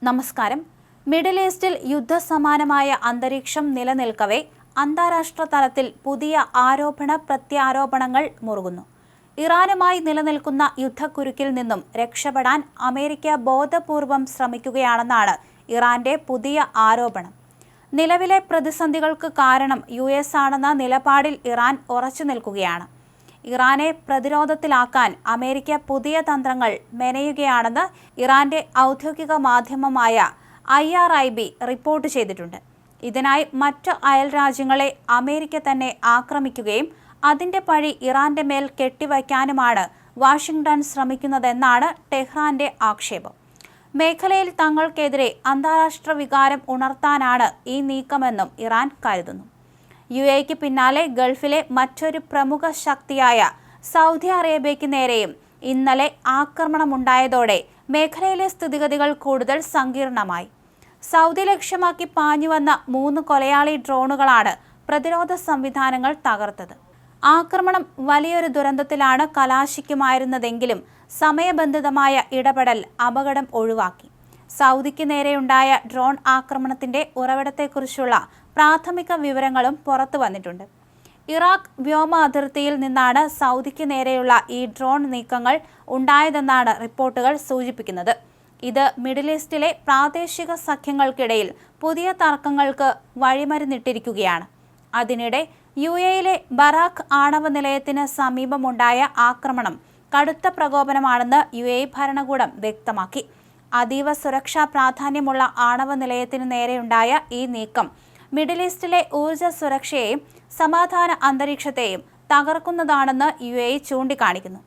നമസ്കാരം. മിഡിൽ ഈസ്റ്റിൽ യുദ്ധസമാനമായ അന്തരീക്ഷം നിലനിൽക്കവേ അന്താരാഷ്ട്ര തലത്തിൽ പുതിയ പ്രത്യാരോപണങ്ങൾ മുറുകുന്നു. ഇറാനുമായി നിലനിൽക്കുന്ന യുദ്ധക്കുരുക്കിൽ നിന്നും രക്ഷപ്പെടാൻ അമേരിക്ക ബോധപൂർവം ശ്രമിക്കുകയാണെന്നാണ് ഇറാന്റെ പുതിയ ആരോപണം. നിലവിലെ പ്രതിസന്ധികൾക്ക് കാരണം US ആണെന്ന നിലപാടിൽ ഇറാൻ ഉറച്ചു നിൽക്കുകയാണ്. ഇറാനെ പ്രതിരോധത്തിലാക്കാൻ അമേരിക്ക പുതിയ തന്ത്രങ്ങൾ മെനയുകയാണെന്ന് ഇറാന്റെ ഔദ്യോഗിക മാധ്യമമായ IRIB റിപ്പോർട്ട് ചെയ്തിട്ടുണ്ട്. ഇതിനായി മറ്റ് അയൽ രാജ്യങ്ങളെ അമേരിക്ക തന്നെ ആക്രമിക്കുകയും അതിന്റെ പഴി ഇറാന്റെ മേൽ കെട്ടിവയ്ക്കാനുമാണ് വാഷിംഗ്ടൺ ശ്രമിക്കുന്നതെന്നാണ് ടെഹ്റാന്റെ ആക്ഷേപം. മേഖലയിൽ തങ്ങൾക്കെതിരെ അന്താരാഷ്ട്ര വികാരം ഉണർത്താനാണ് ഈ നീക്കമെന്നും ഇറാൻ കരുതുന്നു. UAEക്ക് പിന്നാലെ ഗൾഫിലെ മറ്റൊരു പ്രമുഖ ശക്തിയായ സൗദി അറേബ്യയ്ക്ക് നേരെയും ഇന്നലെ ആക്രമണമുണ്ടായതോടെ മേഖലയിലെ സ്ഥിതിഗതികൾ കൂടുതൽ സങ്കീർണമായി. സൗദി ലക്ഷ്യമാക്കി പാഞ്ഞുവന്ന 3 കൊലയാളി ഡ്രോണുകളാണ് പ്രതിരോധ സംവിധാനങ്ങൾ തകർത്തത്. ആക്രമണം വലിയൊരു ദുരന്തത്തിലാണ് കലാശിക്കുമായിരുന്നതെങ്കിലും സമയബന്ധിതമായ ഇടപെടൽ അപകടം ഒഴിവാക്കി. സൗദിക്ക് നേരെയുണ്ടായ ഡ്രോൺ ആക്രമണത്തിന്റെ ഉറവിടത്തെക്കുറിച്ചുള്ള പ്രാഥമിക വിവരങ്ങളും പുറത്തു വന്നിട്ടുണ്ട്. ഇറാഖ് വ്യോമ അതിർത്തിയിൽ നിന്നാണ് സൗദിക്ക് നേരെയുള്ള ഈ ഡ്രോൺ നീക്കങ്ങൾ ഉണ്ടായതെന്നാണ് റിപ്പോർട്ടുകൾ സൂചിപ്പിക്കുന്നത്. ഇത് മിഡിൽ ഈസ്റ്റിലെ പ്രാദേശിക സഖ്യങ്ങൾക്കിടയിൽ പുതിയ തർക്കങ്ങൾക്ക് വഴിമരുന്നിട്ടിരിക്കുകയാണ്. അതിനിടെ UAEയിലെ ബറാഖ് ആണവ നിലയത്തിന് സമീപമുണ്ടായ ആക്രമണം കടുത്ത പ്രകോപനമാണെന്ന് UAE ഭരണകൂടം വ്യക്തമാക്കി. അതീവ സുരക്ഷാ പ്രാധാന്യമുള്ള ആണവ നിലയത്തിനു നേരെയുണ്ടായ ഈ നീക്കം മിഡിൽ ഈസ്റ്റിലെ ഊർജ്ജ സുരക്ഷയെയും സമാധാന അന്തരീക്ഷത്തെയും തകർക്കുന്നതാണെന്ന് UAE ചൂണ്ടിക്കാണിക്കുന്നു.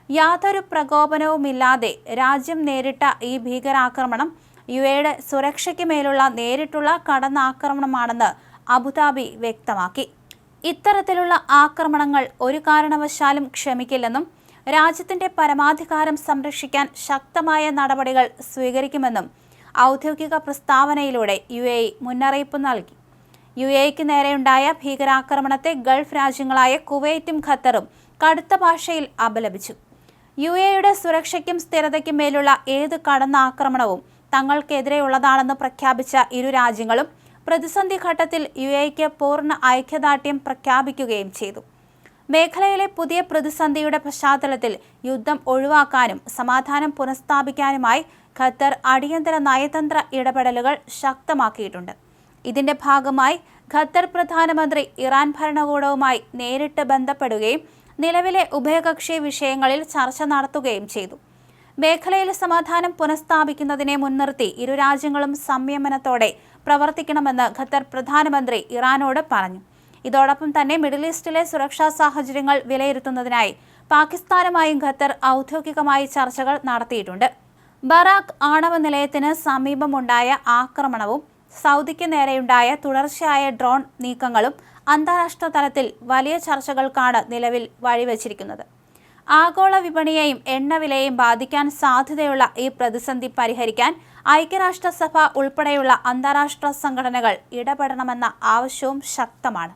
യാതൊരു പ്രകോപനവുമില്ലാതെ രാജ്യം നേരിട്ട ഈ ഭീകരാക്രമണം UAEയുടെ സുരക്ഷയ്ക്ക് മേലുള്ള നേരിട്ടുള്ള കടന്നാക്രമണമാണെന്ന് അബുദാബി വ്യക്തമാക്കി. ഇത്തരത്തിലുള്ള ആക്രമണങ്ങൾ ഒരു കാരണവശാലും ക്ഷമിക്കില്ലെന്നും രാജ്യത്തിന്റെ പരമാധികാരം സംരക്ഷിക്കാൻ ശക്തമായ നടപടികൾ സ്വീകരിക്കുമെന്നും ഔദ്യോഗിക പ്രസ്താവനയിലൂടെ UAE മുന്നറിയിപ്പ് നൽകി. UAEക്ക് നേരെയുണ്ടായ ഭീകരാക്രമണത്തെ ഗൾഫ് രാജ്യങ്ങളായ കുവൈറ്റും ഖത്തറും കടുത്ത ഭാഷയിൽ അപലപിച്ചു. UAEയുടെ സുരക്ഷയ്ക്കും സ്ഥിരതയ്ക്കും മേലുള്ള ഏത് കടന്നാക്രമണവും തങ്ങൾക്കെതിരെയുള്ളതാണെന്ന് പ്രഖ്യാപിച്ച ഇരു രാജ്യങ്ങളും പ്രതിസന്ധി ഘട്ടത്തിൽ UAEക്ക് പൂർണ്ണ ഐക്യദാർഢ്യം പ്രഖ്യാപിക്കുകയും ചെയ്തു. മേഖലയിലെ പുതിയ പ്രതിസന്ധിയുടെ പശ്ചാത്തലത്തിൽ യുദ്ധം ഒഴിവാക്കാനും സമാധാനം പുനഃസ്ഥാപിക്കാനുമായി ഖത്തർ അടിയന്തര നയതന്ത്ര ഇടപെടലുകൾ ശക്തമാക്കിയിട്ടുണ്ട്. ഇതിന്റെ ഭാഗമായി ഖത്തർ പ്രധാനമന്ത്രി ഇറാൻ ഭരണകൂടവുമായി നേരിട്ട് ബന്ധപ്പെടുകയും നിലവിലെ ഉഭയകക്ഷി വിഷയങ്ങളിൽ ചർച്ച നടത്തുകയും ചെയ്തു. മേഖലയിൽ സമാധാനം പുനഃസ്ഥാപിക്കുന്നതിനെ മുൻനിർത്തി ഇരു രാജ്യങ്ങളും സംയമനത്തോടെ പ്രവർത്തിക്കണമെന്ന് ഖത്തർ പ്രധാനമന്ത്രി ഇറാനോട് പറഞ്ഞു. ഇതോടൊപ്പം തന്നെ മിഡിൽ ഈസ്റ്റിലെ സുരക്ഷാ സാഹചര്യങ്ങൾ വിലയിരുത്തുന്നതിനായി പാകിസ്ഥാനുമായും ഖത്തർ ഔദ്യോഗികമായി ചർച്ചകൾ നടത്തിയിട്ടുണ്ട്. ബറാഖ് ആണവ നിലയത്തിന് സമീപമുണ്ടായ ആക്രമണവും സൗദിക്ക് നേരെയുണ്ടായ തുടർച്ചയായ ഡ്രോൺ നീക്കങ്ങളും അന്താരാഷ്ട്ര തലത്തിൽ വലിയ ചർച്ചകൾക്കാണ് നിലവിൽ വഴിവെച്ചിരിക്കുന്നത്. ആഗോള വിപണിയെയും എണ്ണവിലയെയും ബാധിക്കാൻ സാധ്യതയുള്ള ഈ പ്രതിസന്ധി പരിഹരിക്കാൻ ഐക്യരാഷ്ട്രസഭ ഉൾപ്പെടെയുള്ള അന്താരാഷ്ട്ര സംഘടനകൾ ഇടപെടണമെന്ന ആവശ്യവും ശക്തമാണ്.